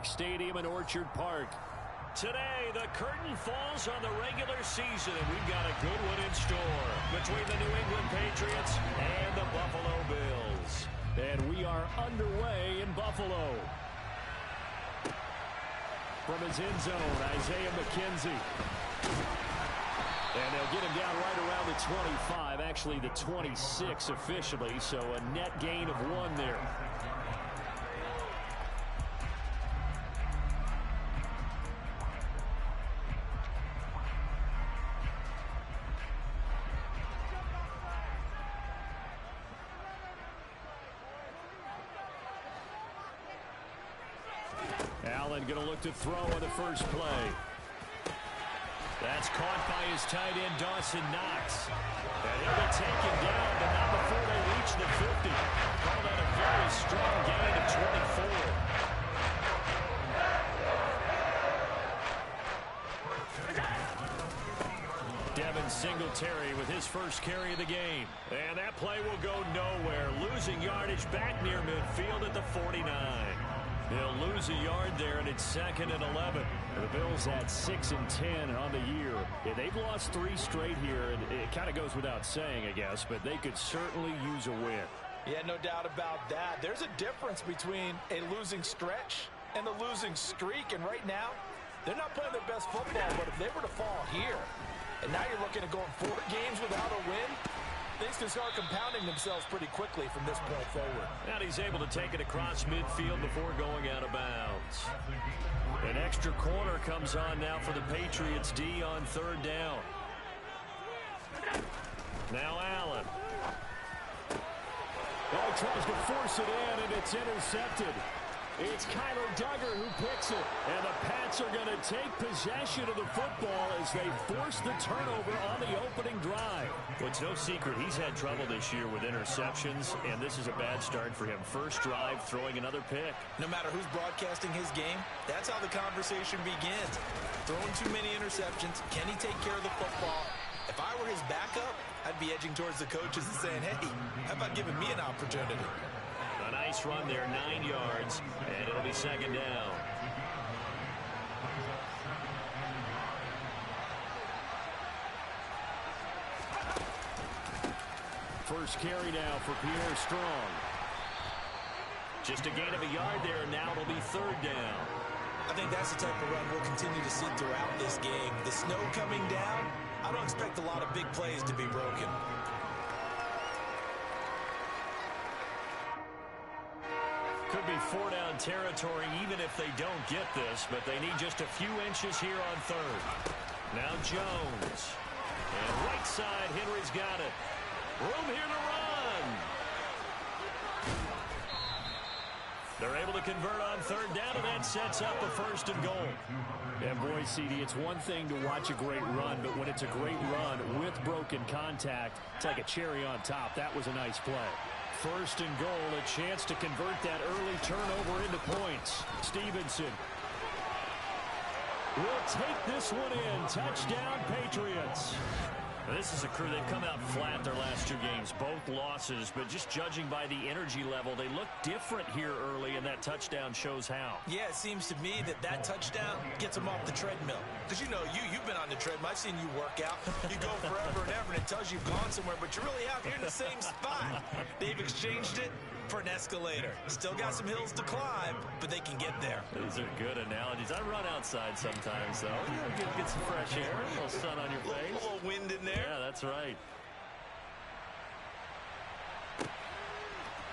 Bank Stadium in Orchard Park. Today, the curtain falls on the regular season, and we've got a good one in store between the New England Patriots and the Buffalo Bills. And we are underway in Buffalo. From his end zone, Isaiah McKenzie. And they'll get him down right around the 25, actually the 26 officially, so a net gain of 1 there. Allen going to look to throw on the first play. That's caught by his tight end, Dawson Knox. And he'll be taken down, but not before they reach the 50. Call that a very strong gain of 24. Devin Singletary with his first carry of the game. And that play will go nowhere. Losing yardage back near midfield at the 49. They'll lose a yard there, and it's 2nd and 11. The Bills at 6-10 on the year. Yeah, they've lost 3 straight here, and it kind of goes without saying, I guess, but they could certainly use a win. Yeah, no doubt about that. There's a difference between a losing stretch and a losing streak, and right now, they're not playing their best football, but if they were to fall here, and now you're looking at going 4 games without a win, things can start compounding themselves pretty quickly from this point forward. And he's able to take it across midfield before going out of bounds. An extra corner comes on now for the Patriots D on 3rd down. Now Allen. Oh, tries to force it in, and it's intercepted. It's Kyler Duggar who picks it. And the Pats are going to take possession of the football as they force the turnover on the opening drive. Well, it's no secret he's had trouble this year with interceptions, and this is a bad start for him. First drive, throwing another pick. No matter who's broadcasting his game, that's how the conversation begins. Throwing too many interceptions. Can he take care of the football? If I were his backup, I'd be edging towards the coaches and saying, hey, how about giving me an opportunity? A nice run there, 9 yards, and it'll be 2nd down. First carry now for Pierre Strong. Just a gain of a yard there, and now it'll be 3rd down. I think that's the type of run we'll continue to see throughout this game. The snow coming down, I don't expect a lot of big plays to be broken. Could be 4-down territory even if they don't get this, but they need just a few inches here on 3rd. Now Jones. And right side, Henry's got it. Room here to run. They're able to convert on 3rd down, and that sets up a 1st and goal. And boy, CD, it's one thing to watch a great run, but when it's a great run with broken contact, it's like a cherry on top. That was a nice play. 1st and goal, a chance to convert that early turnover into points. Stevenson will take this one in. Touchdown, Patriots. This is a crew, they've come out flat their last 2 games, both losses, but just judging by the energy level, they look different here early, and that touchdown shows how. Yeah, it seems to me that touchdown gets them off the treadmill. Because you know, you've been on the treadmill. I've seen you work out. You go forever and ever, and it tells you you've gone somewhere, but you're really out here in the same spot. They've exchanged it for an escalator. Still got some hills to climb, but they can get there. These are good analogies. I run outside sometimes, though. Get some fresh air, a little sun on your face. A little wind in there. Yeah, that's right.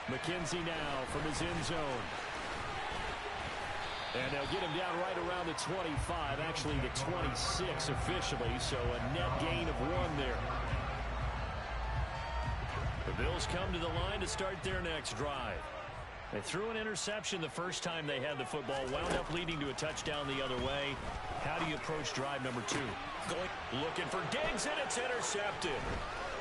McKenzie now from his end zone. And they'll get him down right around the 25, actually the 26 officially, so a net gain of 1 there. The Bills come to the line to start their next drive. They threw an interception the first time they had the football, wound up leading to a touchdown the other way. How do you approach drive number 2? Looking for Diggs, and it's intercepted.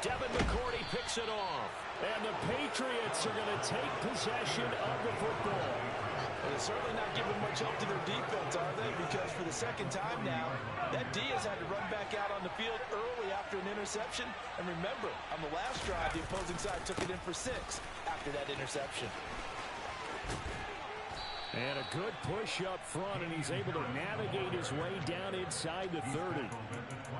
Devin McCourty picks it off. And the Patriots are going to take possession of the football. They're certainly not giving much help to their defense, are they? Because for the 2nd time now, that D has had to run back out on the field early after an interception. And remember, on the last drive, the opposing side took it in for 6 after that interception. And a good push up front, and he's able to navigate his way down inside the 30.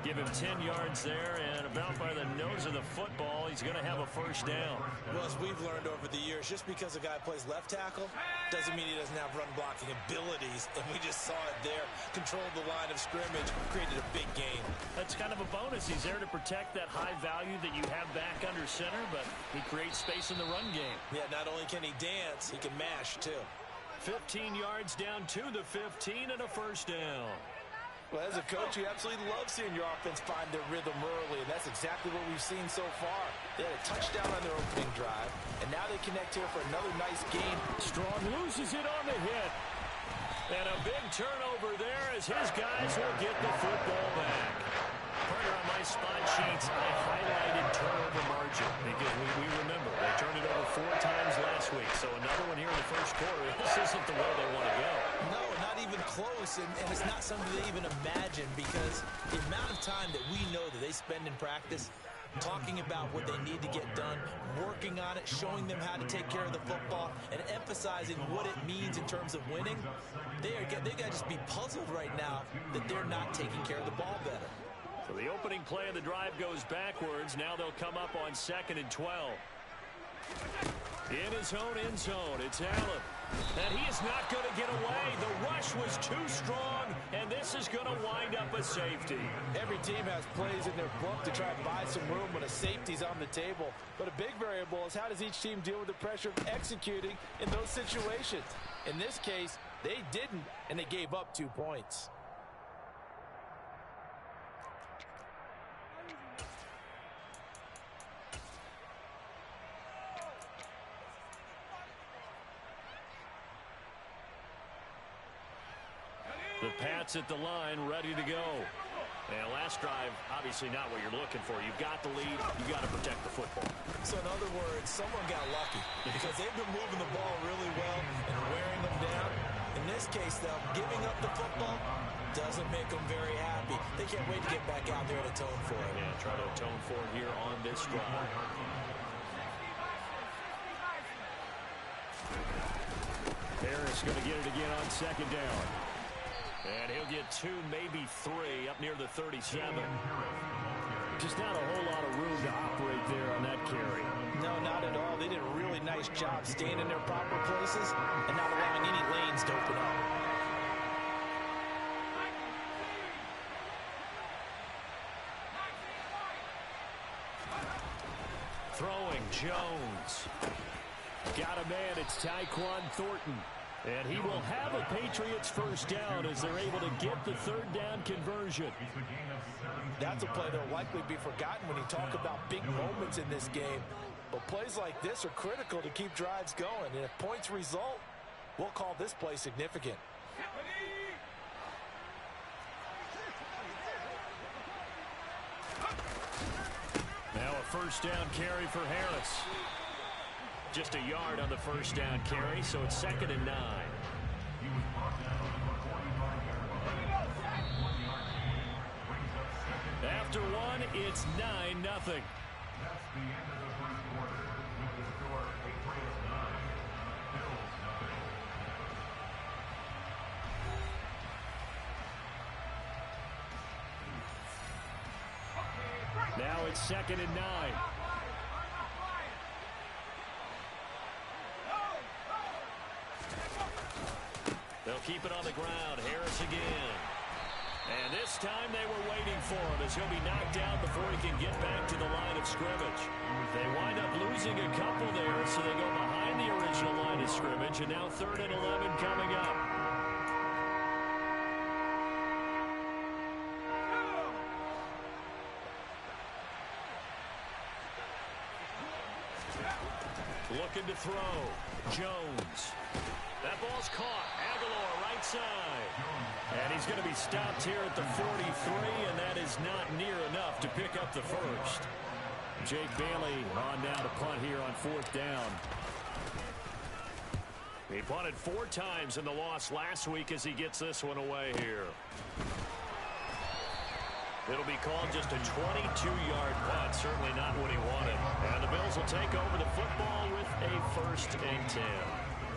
Give him 10 yards there, and about by the nose of the football, he's going to have a first down. Well, as we've learned over the years, just because a guy plays left tackle doesn't mean he doesn't have run blocking abilities, and we just saw it there. Controlled the line of scrimmage, created a big gain. That's kind of a bonus. He's there to protect that high value that you have back under center, but he creates space in the run game. Yeah, not only can he dance, he can mash, too. 15 yards down to the 15 and a first down. Well, as a coach, you absolutely love seeing your offense find their rhythm early, and that's exactly what we've seen so far. They had a touchdown on their opening drive, and now they connect here for another nice game. Strong loses it on the hit. And a big turnover there as his guys will get the football back. Partner, on my spot sheets, I highlighted turnover margin because we remember they turned it over 4 times last week. So another one here in the first quarter. This isn't the way they want to go. No, not even close, and it's not something they even imagine because the amount of time that we know that they spend in practice talking about what they need to get done, working on it, showing them how to take care of the football, and emphasizing what it means in terms of winning, they got to just be puzzled right now that they're not taking care of the ball better. So the opening play of the drive goes backwards. Now they'll come up on 2nd and 12. In his own end zone, it's Allen. And he is not going to get away. The rush was too strong, and this is going to wind up a safety. Every team has plays in their book to try and buy some room when a safety's on the table. But a big variable is how does each team deal with the pressure of executing in those situations. In this case, they didn't, and they gave up 2 points. The Pats at the line, ready to go. And last drive, obviously not what you're looking for. You've got the lead. You've got to protect the football. So in other words, someone got lucky because they've been moving the ball really well and wearing them down. In this case, though, giving up the football doesn't make them very happy. They can't wait to get back out there and atone for it. Yeah, try to atone for it here on this drive. Harris going to get it again on 2nd down. And he'll get 2, maybe 3 up near the 37. Just not a whole lot of room to operate there on that carry. No, not at all. They did a really nice job staying in their proper places and not allowing any lanes to open up. Throwing Jones. Got a man. It's Tyquan Thornton. And he will have a Patriots first down as they're able to get the 3rd down conversion. That's a play that will likely be forgotten when you talk about big moments in this game. But plays like this are critical to keep drives going. And if points result, we'll call this play significant. Now a first down carry for Harris. Just a yard on the first down carry, so it's 2nd and 9. After 1, it's 9-0. Now it's 2nd and 9. They'll keep it on the ground. Harris again. And this time they were waiting for him as he'll be knocked down before he can get back to the line of scrimmage. They wind up losing a couple there, so they go behind the original line of scrimmage, and now 3rd and 11 coming up. Looking to throw. Jones. That ball's caught. Aguilar right side. And he's going to be stopped here at the 43, and that is not near enough to pick up the first. Jake Bailey on now to punt here on 4th down. He punted 4 times in the loss last week as he gets this one away here. It'll be called just a 22-yard punt. Certainly not what he wanted. And the Bills will take over the football with a 1st and 10.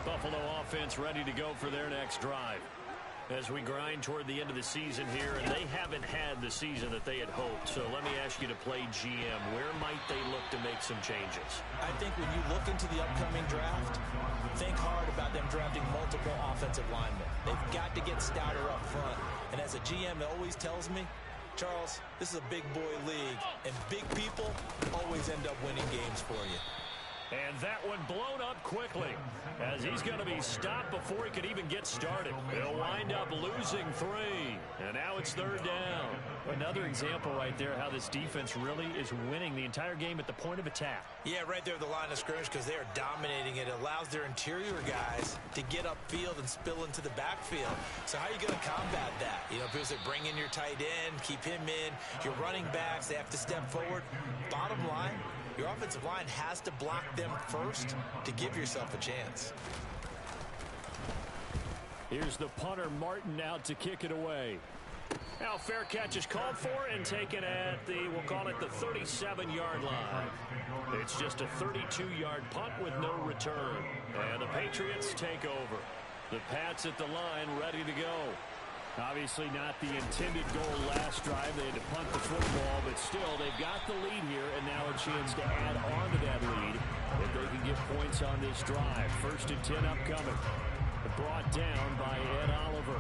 Buffalo offense ready to go for their next drive. As we grind toward the end of the season here, and they haven't had the season that they had hoped. So let me ask you to play GM. Where might they look to make some changes? I think when you look into the upcoming draft, think hard about them drafting multiple offensive linemen. They've got to get stouter up front. And as a GM, it always tells me, Charles, this is a big boy league, and big people always end up winning games for you. And that one blown up quickly as he's going to be stopped before he could even get started. He'll wind up losing 3. And now it's 3rd down. Another example right there how this defense really is winning the entire game at the point of attack. Yeah, right there at the line of scrimmage because they are dominating it. It allows their interior guys to get upfield and spill into the backfield. So how are you going to combat that? You know, people say bring in your tight end, keep him in. Your running backs, they have to step forward. Bottom line, your offensive line has to block them first to give yourself a chance. Here's the punter, Martin, out to kick it away. Now fair catch is called for and taken at the, we'll call it the 37-yard line. It's just a 32-yard punt with no return. And the Patriots take over. The Pats at the line ready to go. Obviously not the intended goal last drive. They had to punt the football, but still they've got the lead here and now a chance to add on to that lead if they can get points on this drive. 1st and 10 upcoming. Brought down by Ed Oliver.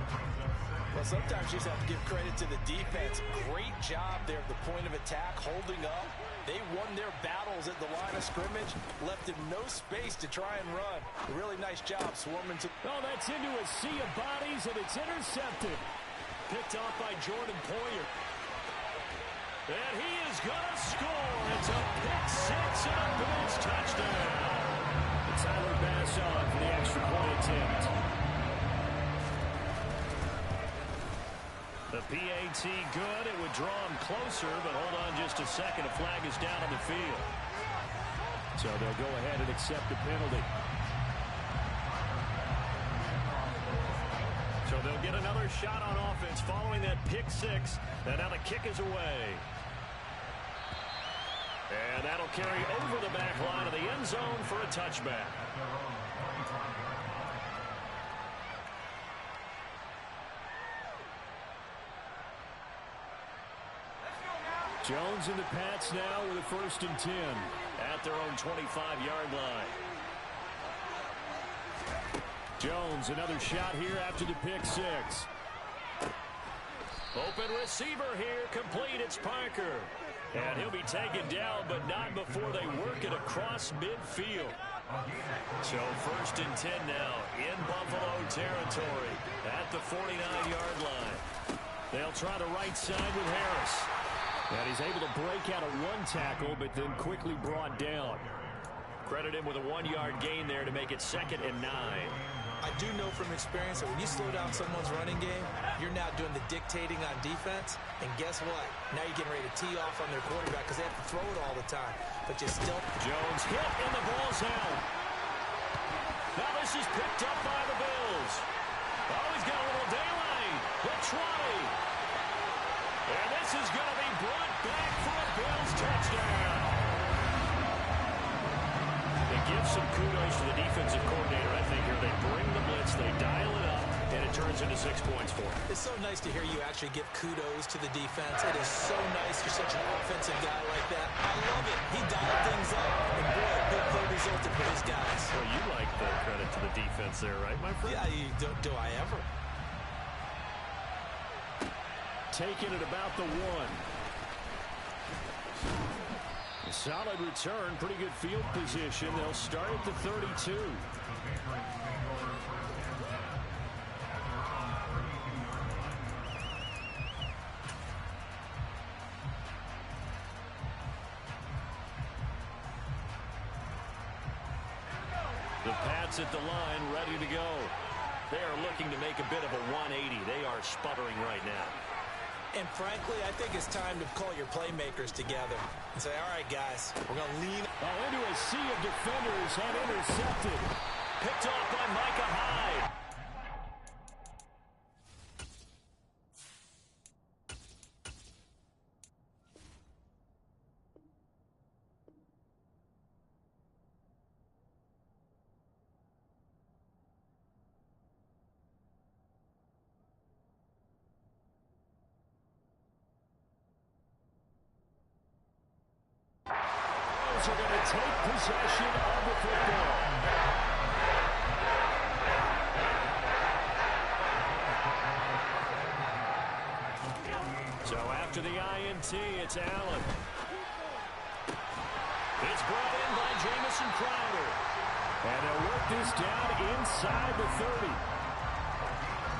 Well, sometimes you just have to give credit to the defense. Great job there at the point of attack, holding up. They won their battles at the line of scrimmage, left them no space to try and run. Really nice job swarming to... Oh, that's into a sea of bodies, and it's intercepted. Picked off by Jordan Poyer. And he is going to score. It's a pick 6 and a Bills touchdown. Tyler Bass on for the extra point attempt. The PAT good. It would draw him closer, but hold on just a second. A flag is down on the field. So they'll go ahead and accept the penalty. So they'll get another shot on offense following that pick 6. And now the kick is away. And that'll carry over the back line of the end zone for a touchback. Jones and the Pats now with a 1st and 10 at their own 25-yard line. Jones, another shot here after the pick 6. Open receiver here, complete. It's Parker. And he'll be taken down, but not before they work it across midfield. So 1st and 10 now in Buffalo territory at the 49-yard line. They'll try the right side with Harris. And he's able to break out a 1 tackle, but then quickly brought down. Credit him with a 1-yard gain there to make it 2nd and 9. I do know from experience that when you slow down someone's running game, you're now doing the dictating on defense. And guess what? Now you're getting ready to tee off on their quarterback because they have to throw it all the time. But you still... Jones hit and the ball's out. Now this is picked up by the Bills. Oh, he's got a little daylight. Let's try. And this is going to be brought back for a Bills touchdown. It gives some kudos to the defensive coordinator, I think, here. They bring the blitz, they dial it up, and it turns into 6 points for him. It's so nice to hear you actually give kudos to the defense. It is so nice you're such an offensive guy like that. I love it. He dialed things up, and boy, a big play resulted for his guys. Well, you like the credit to the defense there, right, my friend? Yeah, do I ever? Taking it about the 1. A solid return, pretty good field position. They'll start at the 32. The Pats at the line, ready to go. They are looking to make a bit of a 180. They are sputtering right now. And frankly, I think it's time to call your playmakers together and say, all right, guys, we're going to lean. Oh, into a sea of defenders and intercepted. Picked off by Micah Hyde. Bills are going to take possession of the football. So after the INT, it's Allen. It's brought in by Jamison Crowder. And they'll work this down inside the 30.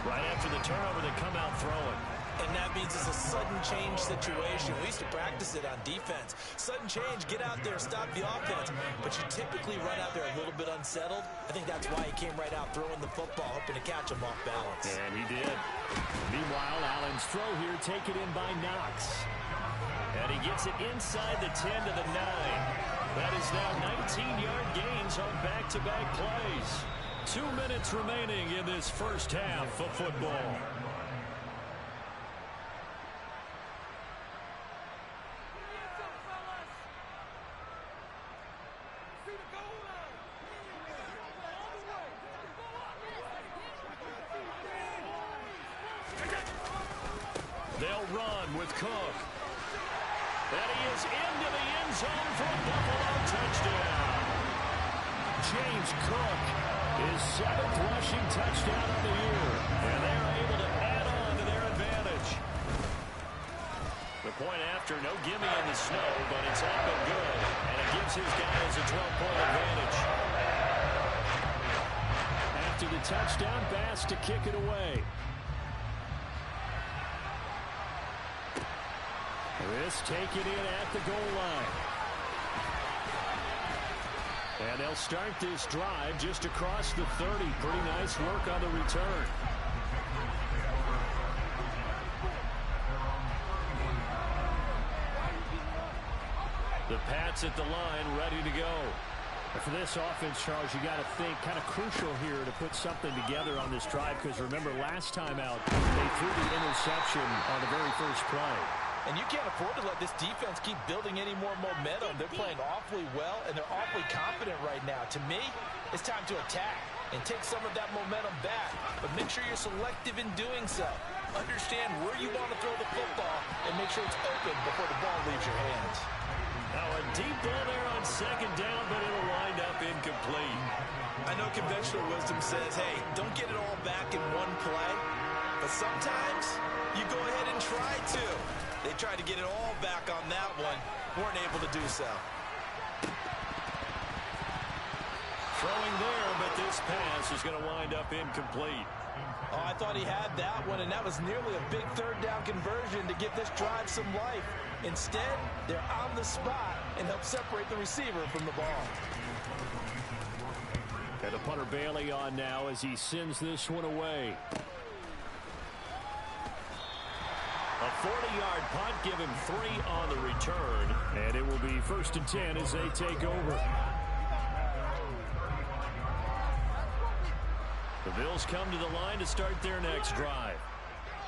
Right after the turnover, they come out throwing. And that means it's a sudden change situation. We used to practice it on defense. Sudden change, get out there, stop the offense. But you typically run out there a little bit unsettled. I think that's why he came right out throwing the football, hoping to catch him off balance. And he did. Meanwhile, Allen's throw here taken in by Knox. And he gets it inside the 10 to the 9. That is now 19-yard gains on back-to-back plays. 2 minutes remaining in this first half of football. They'll run with Cook. And he is into the end zone for a Buffalo touchdown. James Cook, his 7th rushing touchdown of the year. And they're able to add on to their advantage. The point after, no gimme in the snow, but it's up and good. And it gives his guys a 12-point advantage. After the touchdown, Bass to kick it away. This taken in at the goal line. And they'll start this drive just across the 30. Pretty nice work on the return. The Pats at the line, ready to go. For this offense, Charles, you got to think kind of crucial here to put something together on this drive, because remember last time out they threw the interception on the very first play. And you can't afford to let this defense keep building any more momentum. They're playing awfully well, and they're awfully confident right now. To me, it's time to attack and take some of that momentum back. But make sure you're selective in doing so. Understand where you want to throw the football and make sure it's open before the ball leaves your hands. Now a deep ball there on second down, but it'll wind up incomplete. I know conventional wisdom says, hey, don't get it all back in one play. But sometimes you go ahead and try to. They tried to get it all back on that one. Weren't able to do so. Throwing there, but this pass is going to wind up incomplete. Oh, I thought he had that one, and that was nearly a big third down conversion to give this drive some life. Instead, they're on the spot and help separate the receiver from the ball. And the punter Bailey on now as he sends this one away. A 40-yard punt, give him 3 on the return. And it will be 1st and 10 as they take over. The Bills come to the line to start their next drive.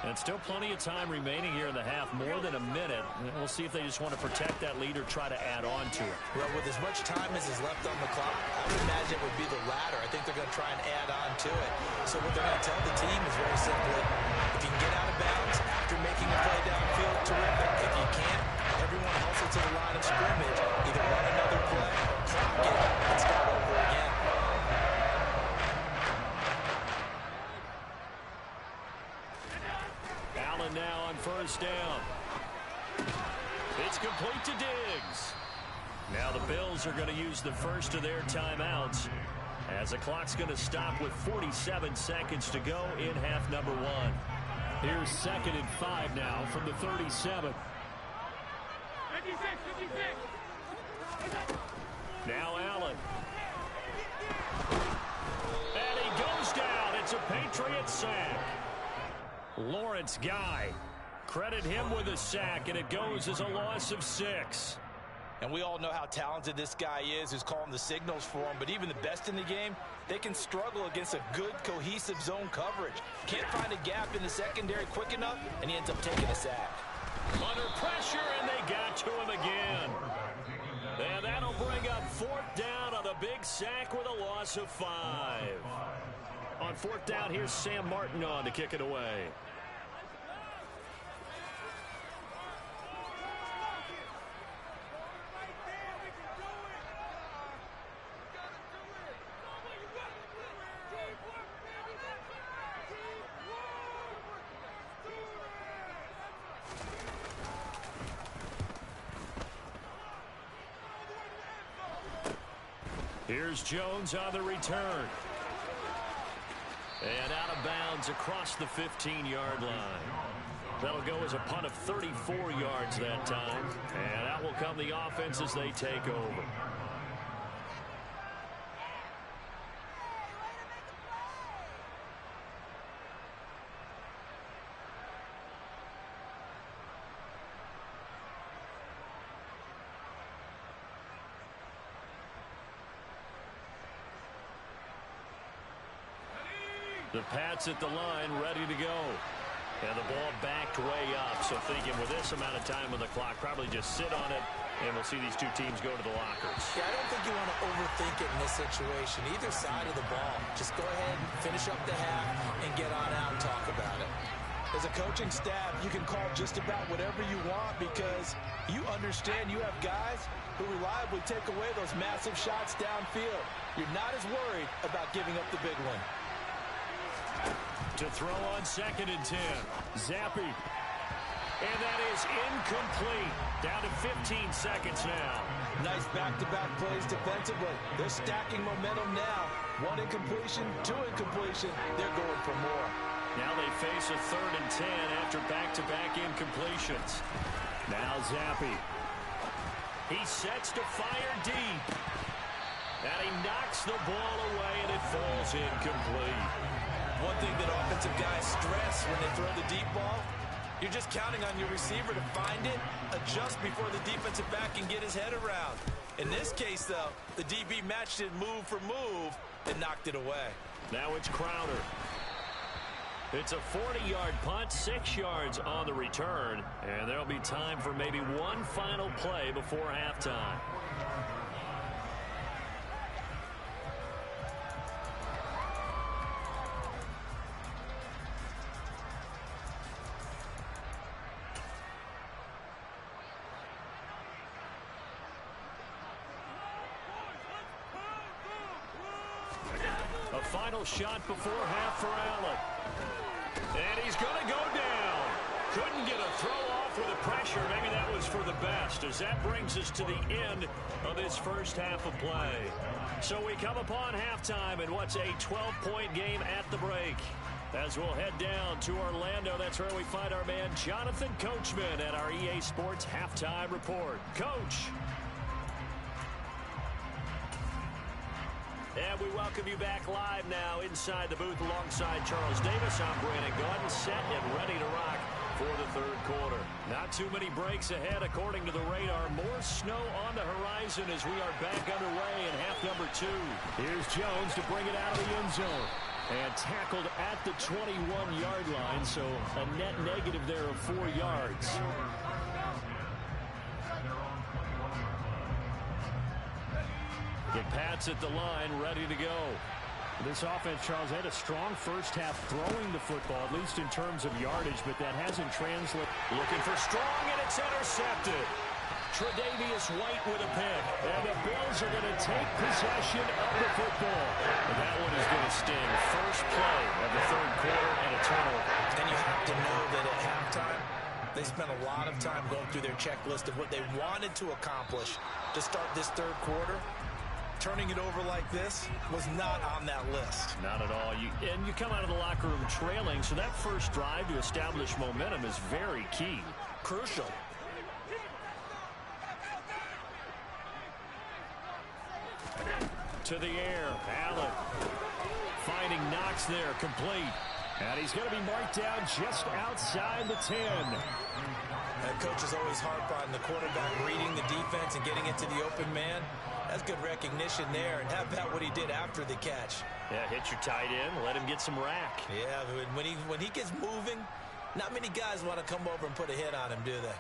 And still plenty of time remaining here in the half, more than a minute. We'll see if they just want to protect that lead or try to add on to it. Well, with as much time as is left on the clock, I would imagine it would be the latter. I think they're going to try and add on to it. So what they're going to tell the team is very simply, if you can get out of bounds after making a play downfield, terrific. If you can't, everyone hustle to the line of scrimmage. Either run another play or clock it and start over again. Allen now on 1st down. It's complete to Diggs. Now the Bills are going to use the first of their timeouts as the clock's going to stop with 47 seconds to go in half number 1. Here's 2nd and 5 now from the 37. Now Allen. And he goes down. It's a Patriot sack. Lawrence Guy. Credit him with a sack, and it goes as a loss of 6. And we all know how talented this guy is who's calling the signals for him. But even the best in the game, they can struggle against a good, cohesive zone coverage. Can't find a gap in the secondary quick enough, and he ends up taking a sack. Under pressure, and they got to him again. And that'll bring up 4th down on the big sack with a loss of 5. On 4th down, here's Sam Martin on to kick it away. Here's Jones on the return. And out of bounds across the 15-yard line. That'll go as a punt of 34 yards that time. And out will come the offense as they take over. The Pats at the line, ready to go. And the ball backed way up. So thinking with this amount of time on the clock, probably just sit on it, and we'll see these two teams go to the lockers. Yeah, I don't think you want to overthink it in this situation. Either side of the ball. Just go ahead and finish up the half and get on out and talk about it. As a coaching staff, you can call just about whatever you want because you understand you have guys who reliably take away those massive shots downfield. You're not as worried about giving up the big one. To throw on 2nd and 10. Zappe. And that is incomplete. Down to 15 seconds now. Nice back-to-back plays defensively. They're stacking momentum now. 1 incompletion, 2 incompletion. They're going for more. Now they face a 3rd and 10 after back-to-back incompletions. Now Zappe. He sets to fire deep. And he knocks the ball away, and it falls incomplete. One thing that offensive guys stress when they throw the deep ball, you're just counting on your receiver to find it, adjust before the defensive back can get his head around. In this case, though, the DB matched it move for move and knocked it away. Now it's Crowder. It's a 40-yard punt, 6 yards on the return, and there'll be time for maybe one final play before halftime. A final shot before half for Allen. And he's going to go down. Couldn't get a throw off with the pressure. Maybe that was for the best, as that brings us to the end of this first half of play. So we come upon halftime in what's a 12-point game at the break. As we'll head down to Orlando, that's where we find our man Jonathan Coachman at our EA Sports Halftime Report. Coach. And we welcome you back live now inside the booth alongside Charles Davis. I'm Brandon Gaudin, set and ready to rock for the third quarter. Not too many breaks ahead according to the radar. More snow on the horizon as we are back underway in half number 2. Here's Jones to bring it out of the end zone. And tackled at the 21-yard line, so a net negative there of 4 yards. The Pats at the line, ready to go. This offense, Charles, had a strong first half throwing the football, at least in terms of yardage, but that hasn't translated. Looking for strong, and it's intercepted. Tre'Davious White with a pick. And the Bills are going to take possession of the football. And that one is going to sting. First play of the third quarter and a turnover. And you have to know that at halftime, they spent a lot of time going through their checklist of what they wanted to accomplish to start this third quarter. Turning it over like this was not on that list. Not at all. And you come out of the locker room trailing, so that first drive to establish momentum is very key. Crucial. To the air, Allen finding Knox there, complete. And he's going to be marked down just outside the 10. And coach is always harp on the quarterback reading the defense and getting into the open man. That's good recognition there. And how about what he did after the catch? Yeah, hit your tight end, let him get some rack. Yeah, when he gets moving, not many guys want to come over and put a hit on him, do they?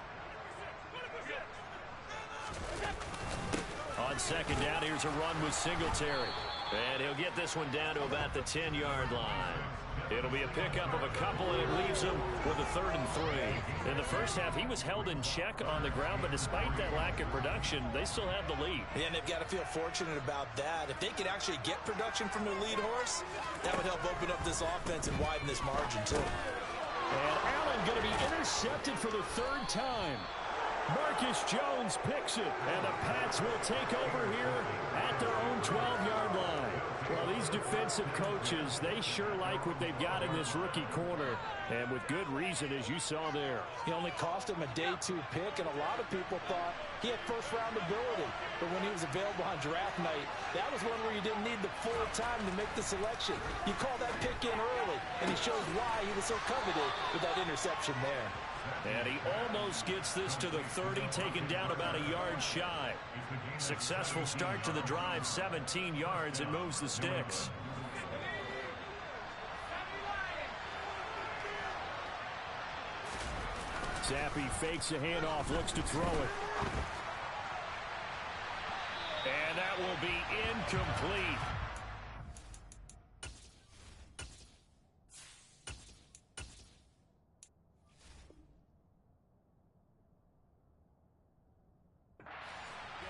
On second down, here's a run with Singletary. And he'll get this one down to about the 10-yard line. It'll be a pickup of a couple, and it leaves him with a 3rd and 3. In the first half, he was held in check on the ground, but despite that lack of production, they still have the lead. Yeah, and they've got to feel fortunate about that. If they could actually get production from their lead horse, that would help open up this offense and widen this margin, too. And Allen going to be intercepted for the 3rd time. Marcus Jones picks it, and the Pats will take over here at their own 12-yard line. Well, these defensive coaches, they sure like what they've got in this rookie corner, and with good reason, as you saw there. He only cost him a day 2 pick, and a lot of people thought he had first-round ability. But when he was available on draft night, that was one where you didn't need the full time to make the selection. You call that pick in early, and he shows why he was so coveted with that interception there. And he almost gets this to the 30, taken down about a yard shy. Successful start to the drive, 17 yards, and moves the sticks. Zappi fakes a handoff, looks to throw it. And that will be incomplete.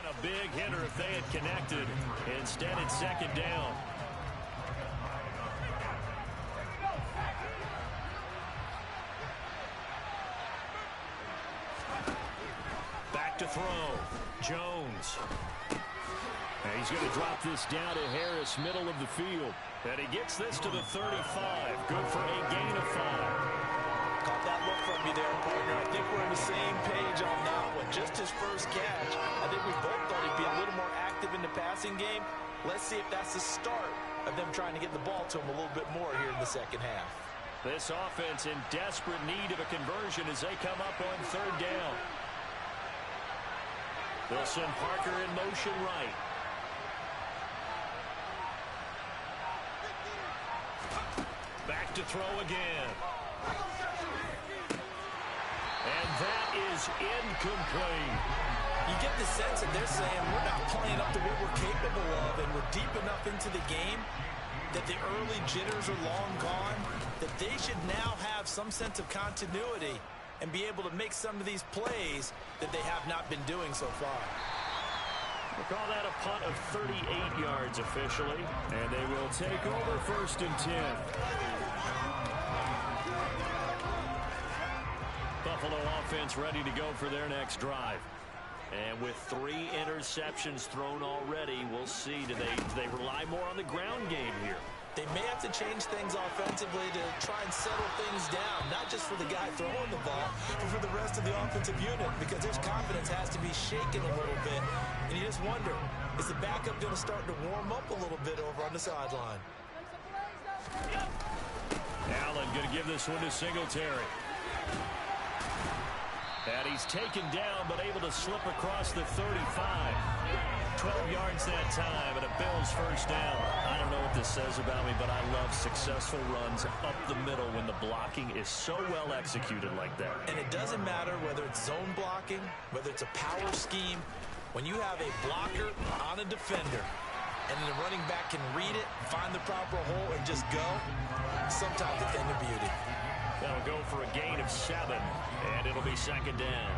A big hitter if they had connected. Instead, it's second down. Back to throw. Jones. And he's going to drop this down to Harris, middle of the field. And he gets this to the 35. Good for a gain of 5. Caught that look from you there, partner. I think we're on the same page on that one. Just his first catch. I think we both thought he'd be a little more active in the passing game. Let's see if that's the start of them trying to get the ball to him a little bit more here in the second half. This offense in desperate need of a conversion as they come up on third down. They'll send Parker in motion right. Back to throw again. And that is incomplete. You get the sense that they're saying we're not playing up to what we're capable of, and we're deep enough into the game that the early jitters are long gone, that they should now have some sense of continuity and be able to make some of these plays that they have not been doing so far. We'll call that a punt of 38 yards officially, and they will take over 1st and 10. Buffalo offense ready to go for their next drive. And with 3 interceptions thrown already, we'll see. Do they rely more on the ground game here? They may have to change things offensively to try and settle things down, not just for the guy throwing the ball, but for the rest of the offensive unit, because their confidence has to be shaken a little bit. And you just wonder, is the backup going to start to warm up a little bit over on the sideline? Allen going to give this one to Singletary. And he's taken down, but able to slip across the 35. 12 yards that time, and a Bills first down. I don't know what this says about me, but I love successful runs up the middle when the blocking is so well executed like that. And it doesn't matter whether it's zone blocking, whether it's a power scheme. When you have a blocker on a defender, and the running back can read it, find the proper hole, and just go, sometimes a thing of beauty. That'll go for a gain of 7, and it'll be second down.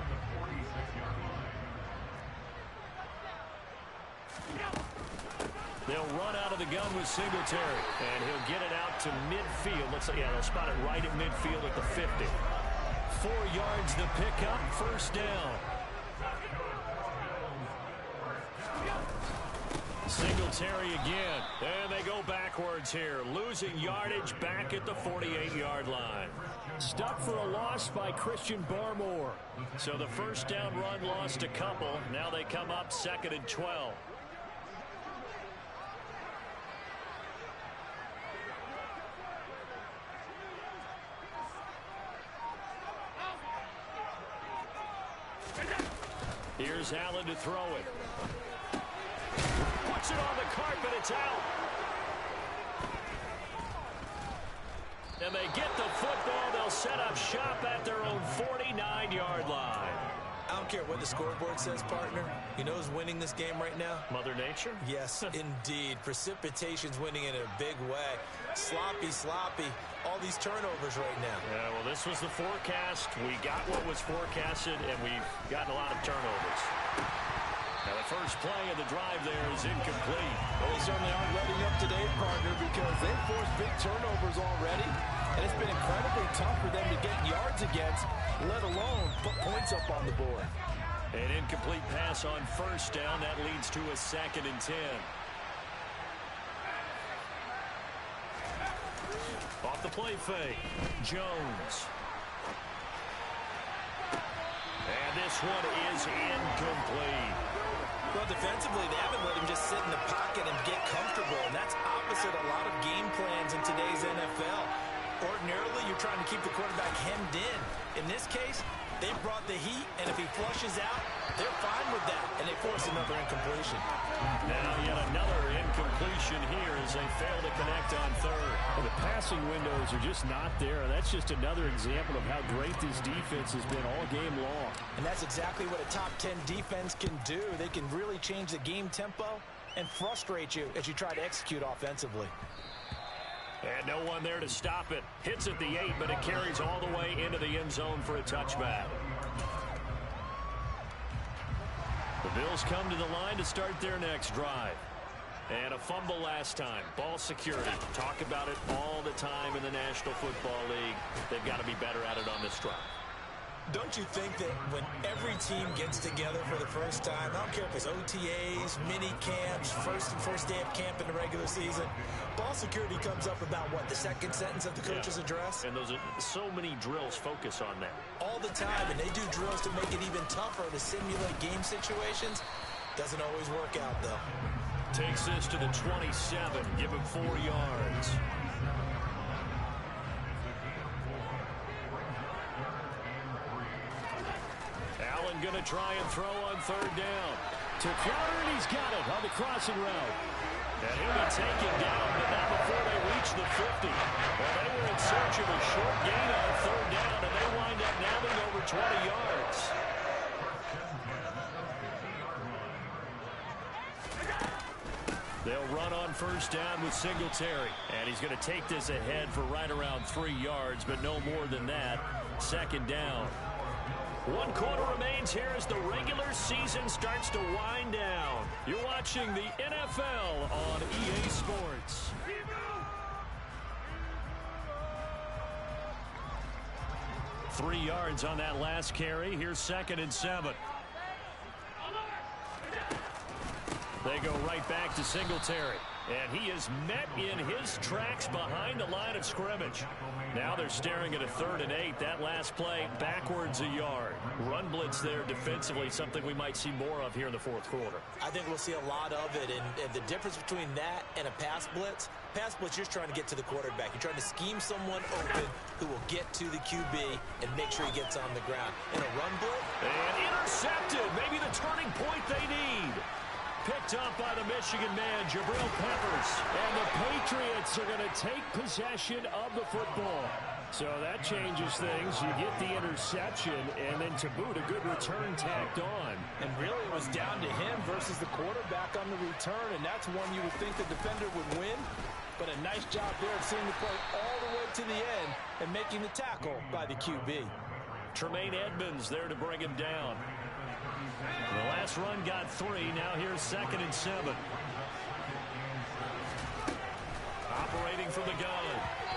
They'll run out of the gun with Singletary, and he'll get it out to midfield. They'll spot it right at midfield at the 50. 4 yards to pick up, first down. Singletary again, and they go backwards here, losing yardage back at the 48-yard line. Stuck for a loss by Christian Barmore. So the first down run lost a couple. Now they come up 2nd and 12. Here's Allen to throw it. Puts it on the carpet, it's out. And they get the football. They'll set up shop at their own 49-yard line. I don't care what the scoreboard says, partner. You know who's winning this game right now? Mother Nature? Yes, indeed. Precipitation's winning in a big way. Sloppy, all these turnovers right now. Yeah, well, this was the forecast. We got what was forecasted, and we've gotten a lot of turnovers. Now, the first play of the drive there is incomplete. Well, they certainly aren't letting up today, partner, because they've forced big turnovers already, and it's been incredibly tough for them to get yards against, let alone put points up on the board. An incomplete pass on first down. That leads to a 2nd and 10. Off the play fake. Jones. And this one is incomplete. Well, defensively, they haven't let him just sit in the pocket and get comfortable, and that's opposite a lot of game plans in today's NFL. Ordinarily, you're trying to keep the quarterback hemmed in. In this case, they brought the heat, and if he flushes out, they're fine with that, and they force another incompletion. Now yet another incompletion here as they fail to connect on third. Well, the passing windows are just not there. That's just another example of how great this defense has been all game long. And that's exactly what a top 10 defense can do. They can really change the game tempo and frustrate you as you try to execute offensively. And no one there to stop it. Hits at the 8, but it carries all the way into the end zone for a touchback. The Bills come to the line to start their next drive. And a fumble last time. Ball security. Talk about it all the time in the National Football League. They've got to be better at it on this drive. Don't you think that when every team gets together for the first time, I don't care if it's OTAs, mini camps, first day of camp in the regular season, ball security comes up about, what, the second sentence of the coach's address? And those are so many drills focus on that. All the time, and they do drills to make it even tougher to simulate game situations. Doesn't always work out, though. Takes this to the 27, give him 4 yards. Allen going to try and throw on third down. To Crowder, and he's got it on the crossing route. And he'll be taken down, but not before they reach the 50. Well, they were in search of a short gain on third down, and they wind up nabbing over 20 yards. They'll run on first down with Singletary. And he's going to take this ahead for right around 3 yards, but no more than that. 2nd down. 1 quarter remains here as the regular season starts to wind down. You're watching the NFL on EA Sports. Three yards on that last carry. Here's 2nd and 7. They go right back to Singletary. And he is met in his tracks behind the line of scrimmage. Now they're staring at a 3rd and 8. That last play backwards a yard. Run blitz there defensively, something we might see more of here in the 4th quarter. I think we'll see a lot of it. And the difference between that and a pass blitz, you're just trying to get to the quarterback. You're trying to scheme someone open who will get to the QB and make sure he gets on the ground. In a run blitz. And intercepted. Maybe the turning point they need. Picked up by the Michigan man, Jabril Peppers. And the Patriots are going to take possession of the football. So that changes things. You get the interception, and then to boot, a good return tacked on. And really, it was down to him versus the quarterback on the return, and that's one you would think the defender would win. But a nice job there of seeing the play all the way to the end and making the tackle by the QB. Tremaine Edmonds there to bring him down. The last run got 3. Now here's 2nd and 7. Operating from the gun,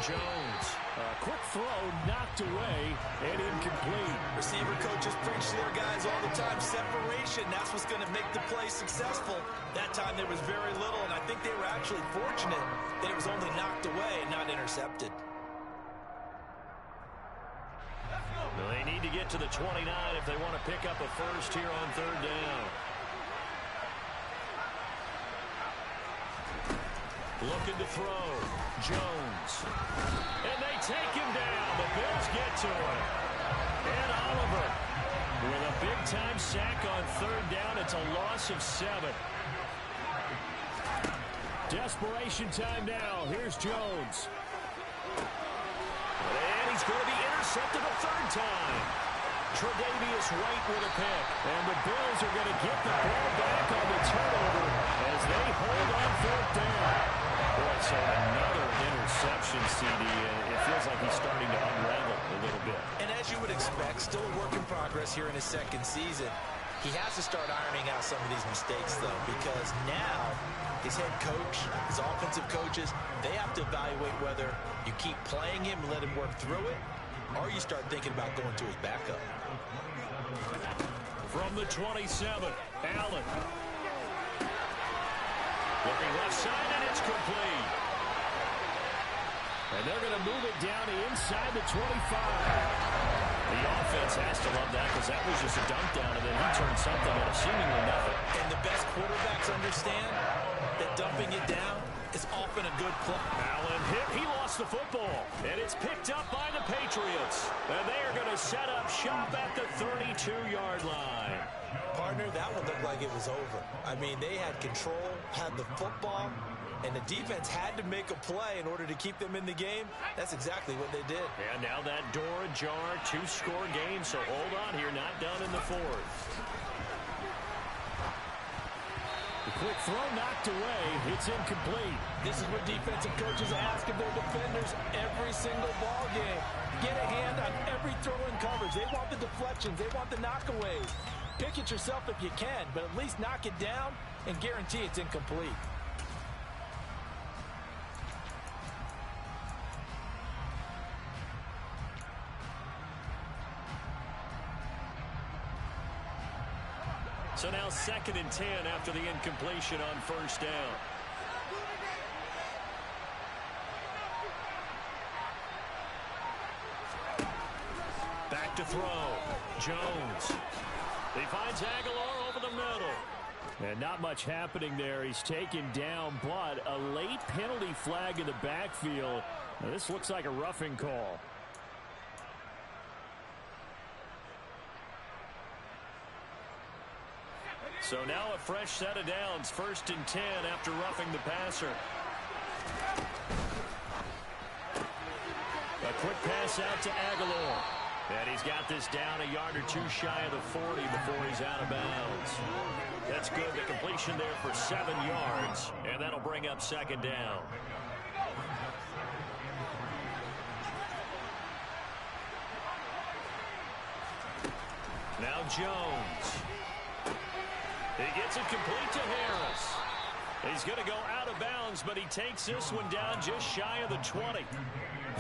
Jones. A quick throw knocked away and incomplete. Receiver coaches preach to their guys all the time. Separation, that's what's going to make the play successful. That time there was very little, and I think they were actually fortunate that it was only knocked away and not intercepted. They need to get to the 29 if they want to pick up a first here on 3rd down. Looking to throw. Jones. And they take him down. The Bills get to him. And Oliver with a big-time sack on 3rd down. It's a loss of 7. Desperation time now. Here's Jones. And he's going to be intercepted a 3rd time. Tre'Davious White with a pick. And the Bills are going to get the ball back on the turnover as they hold on 4th down. Boy, so another interception, CD. It feels like he's starting to unravel a little bit. And as you would expect, still a work in progress here in his 2nd season. He has to start ironing out some of these mistakes, though, because now his head coach, his offensive coaches, they have to evaluate whether you keep playing him and let him work through it, or you start thinking about going to his backup. From the 27, Allen. Looking left side, and it's complete. And they're going to move it down to inside the 25. The offense has to love that because that was just a dump down, and then he turned something into seemingly nothing. And the best quarterbacks understand that dumping it down is often a good play. Allen hit. He lost the football, and it's picked up by the Patriots. And they are going to set up shop at the 32-yard line. Partner, that one looked like it was over. I mean, they had control, had the football, and the defense had to make a play in order to keep them in the game. That's exactly what they did. And now that door ajar, 2-score game, so hold on here, not done in the fourth. The quick throw knocked away. It's incomplete. This is what defensive coaches ask of their defenders every single ball game. Get a hand on every throw in coverage. They want the deflections. They want the knockaways. Pick it yourself if you can, but at least knock it down and guarantee it's incomplete. So now 2nd and 10 after the incompletion on first down. Back to throw. Jones. He finds Aguilar over the middle. And not much happening there. He's taken down, but a late penalty flag in the backfield. Now, this looks like a roughing call. So now a fresh set of downs. 1st and 10 after roughing the passer. A quick pass out to Aguilar. And he's got this down a yard or two shy of the 40 before he's out of bounds. That's good. The completion there for 7 yards. And that'll bring up 2nd down. Now Jones. He gets it complete to Harris. He's going to go out of bounds, but he takes this one down just shy of the 20.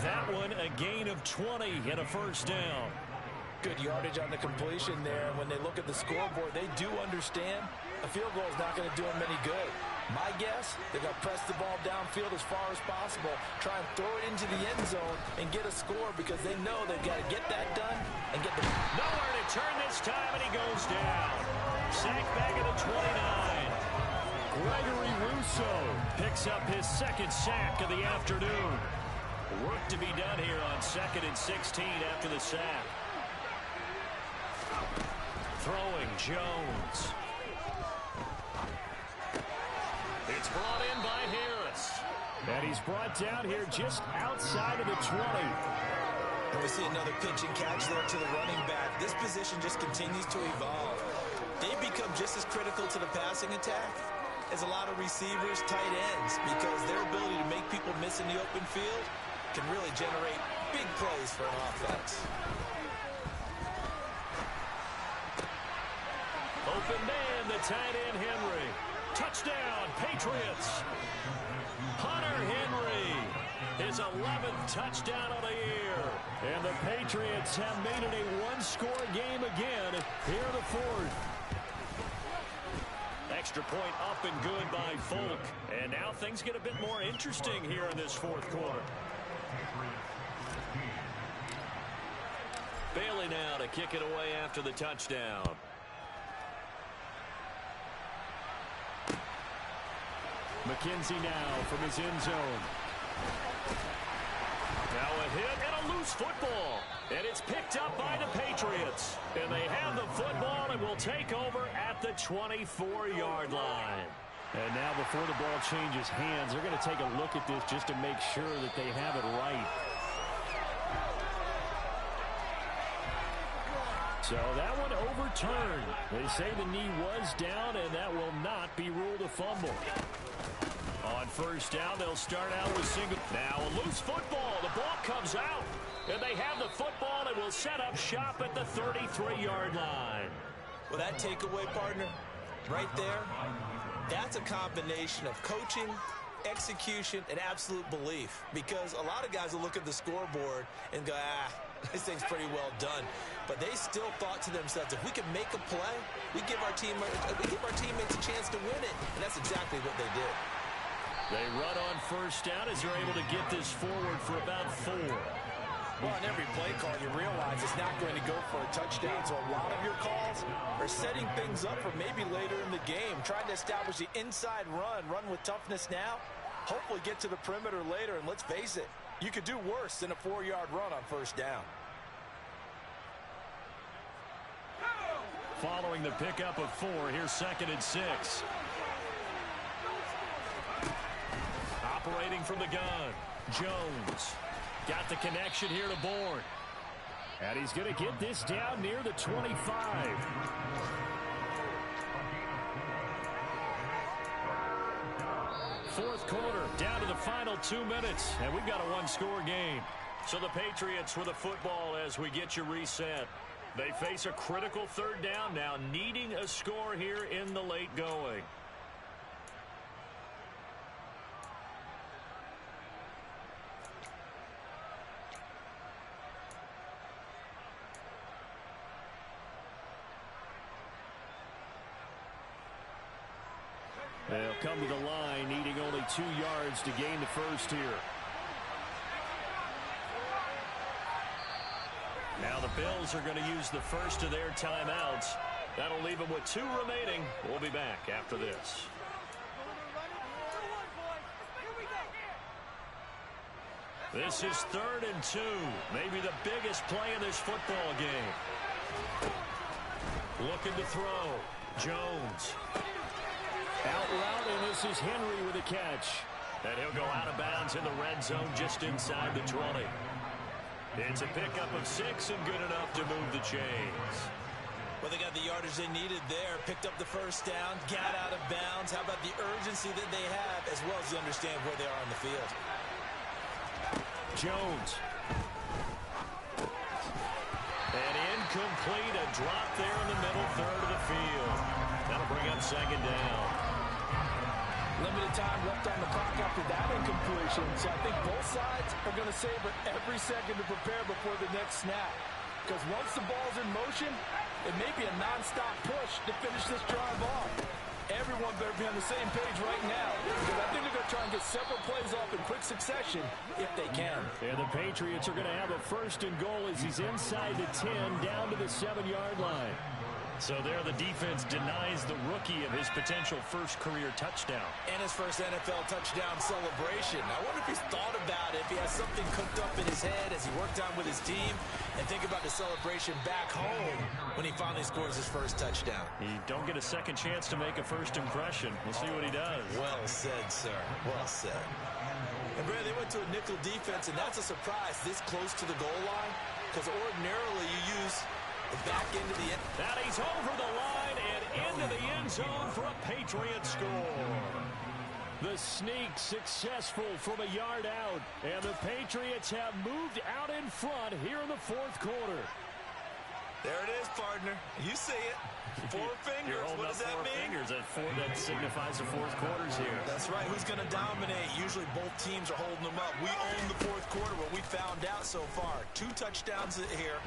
That one a gain of 20 and a first down. Good yardage on the completion there. When they look at the scoreboard, they do understand a field goal is not going to do them any good. My guess, they're going to press the ball downfield as far as possible, try and throw it into the end zone and get a score because they know they've got to get that done and get the... Nowhere to turn this time, and he goes down. Sack back at the 29. Gregory Rousseau picks up his 2nd sack of the afternoon. Work to be done here on 2nd and 16 after the sack. Throwing Jones. It's brought in by Harris. And he's brought down here just outside of the 20. And we see another pitch and catch there to the running back. This position just continues to evolve. They become just as critical to the passing attack as a lot of receivers, tight ends, because their ability to make people miss in the open field can really generate big plays for an offense. Open man, the tight end Henry. Touchdown, Patriots. Hunter Henry, his 11th touchdown of the year. And the Patriots have made it a 1-score game again here in the 4th. Extra point up and good by Folk. And now things get a bit more interesting here in this 4th quarter. Bailey now to kick it away after the touchdown. McKenzie now from his end zone. Now a hit and a loose football. And it's picked up by the Patriots. And they have the football and will take over at the 24-yard line. And now before the ball changes hands, they're going to take a look at this just to make sure that they have it right. So that one overturned. They say the knee was down, and that will not be ruled a fumble. On first down, they'll start out with single. Now a loose football. The ball comes out. And they have the football and will set up shop at the 33-yard line. Well, that takeaway, partner, right there, that's a combination of coaching, execution, and absolute belief. Because a lot of guys will look at the scoreboard and go, This thing's pretty well done. But they still thought to themselves, if we can make a play, we give our teammates a chance to win it. And that's exactly what they did. They run on first down as they're able to get this forward for about 4. Well, on every play call, you realize it's not going to go for a touchdown. So a lot of your calls are setting things up for maybe later in the game, trying to establish the inside run with toughness now, hopefully get to the perimeter later. And let's face it, you could do worse than a 4-yard run on first down. Following the pickup of 4, here's 2nd and 6. Operating from the gun, Jones. Got the connection here to Bourne. And he's going to get this down near the 25. Fourth quarter, down to the final 2 minutes, and we've got a one-score game. So the Patriots with the football as we get you reset. They face a critical 3rd down now, needing a score here in the late going. They'll come to the line, needing only 2 yards to gain the first here. Now the Bills are going to use the first of their timeouts. That'll leave them with 2 remaining. We'll be back after this. This is 3rd and 2. Maybe the biggest play in this football game. Looking to throw. Jones. Out route, and this is Henry with a catch. And he'll go out of bounds in the red zone just inside the 20. It's a pickup of 6 and good enough to move the chains. Well, they got the yardage they needed there, picked up the first down, got out of bounds. How about the urgency that they have, as well as you understand where they are on the field. Jones. And incomplete, a drop there in the middle third of the field. That'll bring up 2nd down. Limited time left on the clock after that incompletion, so I think both sides are going to savor every second to prepare before the next snap. Because once the ball's in motion, it may be a non-stop push to finish this drive off. Everyone better be on the same page right now, because I think they're going to try and get several plays off in quick succession if they can. And the Patriots are going to have a 1st and goal as he's inside the 10, down to the 7-yard line. So there the defense denies the rookie of his potential first career touchdown. And his first NFL touchdown celebration. I wonder if he's thought about it, if he has something cooked up in his head as he worked on with his team, and think about the celebration back home when he finally scores his first touchdown. He don't get a second chance to make a first impression. We'll see what he does. Well said, sir. Well said. And Brad, they went to a nickel defense, and that's a surprise this close to the goal line, because ordinarily you use back into the end. That he's over the line and into the end zone for a Patriot score. The sneak successful from a yard out, and the Patriots have moved out in front here in the 4th quarter. There it is, partner. You see it. 4 fingers. What does that mean? Fingers. That signifies the 4th quarter's here. That's right. Who's going to dominate? Usually both teams are holding them up. We own the 4th quarter, what we found out so far. 2 touchdowns here.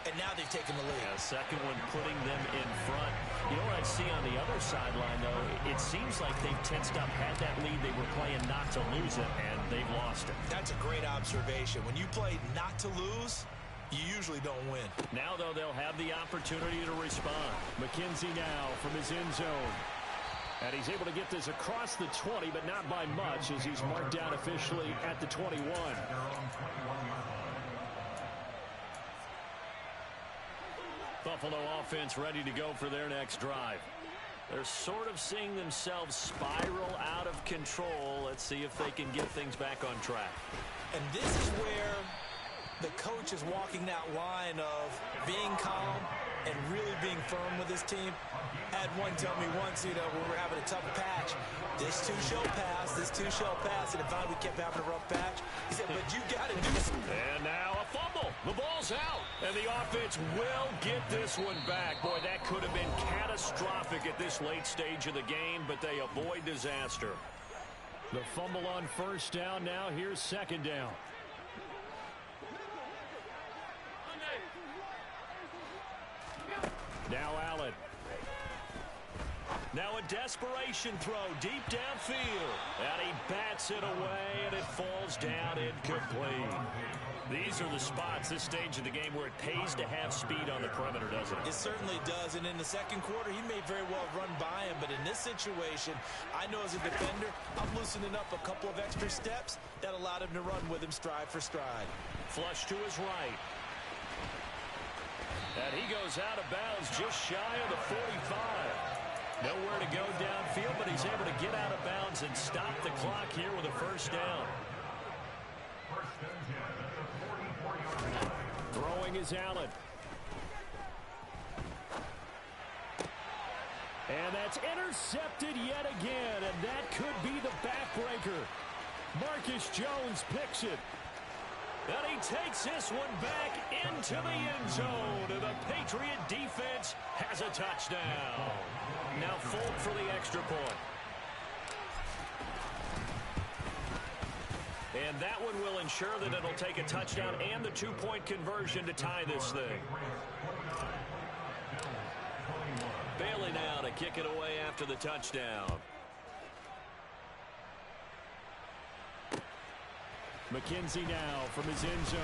And now they've taken the lead. A second one putting them in front. You know what I see on the other sideline, though? It seems like they've tensed up, had that lead. They were playing not to lose it, and they've lost it. That's a great observation. When you play not to lose, you usually don't win. Now, though, they'll have the opportunity to respond. McKenzie now from his end zone. And he's able to get this across the 20, but not by much, as he's marked down officially at the 21. Buffalo offense ready to go for their next drive. They're sort of seeing themselves spiral out of control. Let's see if they can get things back on track. And this is where the coach is walking that line of being calm and really being firm with his team. Had one tell me once, when we were having a tough patch, this too shall pass, this too shall pass, and finally we kept having a rough patch. He said, but you got to do something. And now a fumble. The ball's out, and the offense will get this one back. Boy, that could have been catastrophic at this late stage of the game, but they avoid disaster. The fumble on first down now. Here's 2nd down. Now Allen. Now a desperation throw deep downfield. And he bats it away, and it falls down incomplete. These are the spots, this stage of the game, where it pays to have speed on the perimeter, doesn't it? It certainly does, and in the second quarter, he may very well run by him, but in this situation, I know as a defender, I'm loosening up a couple of extra steps that allowed him to run with him stride for stride. Flush to his right. And he goes out of bounds just shy of the 45. Nowhere to go downfield, but he's able to get out of bounds and stop the clock here with a first down. Throwing is Allen. And that's intercepted yet again, and that could be the backbreaker. Marcus Jones picks it. And he takes this one back into the end zone. And the Patriot defense has a touchdown. Now Folk for the extra point. And that one will ensure that it'll take a touchdown and the two-point conversion to tie this thing. Bailey now to kick it away after the touchdown. McKenzie now from his end zone.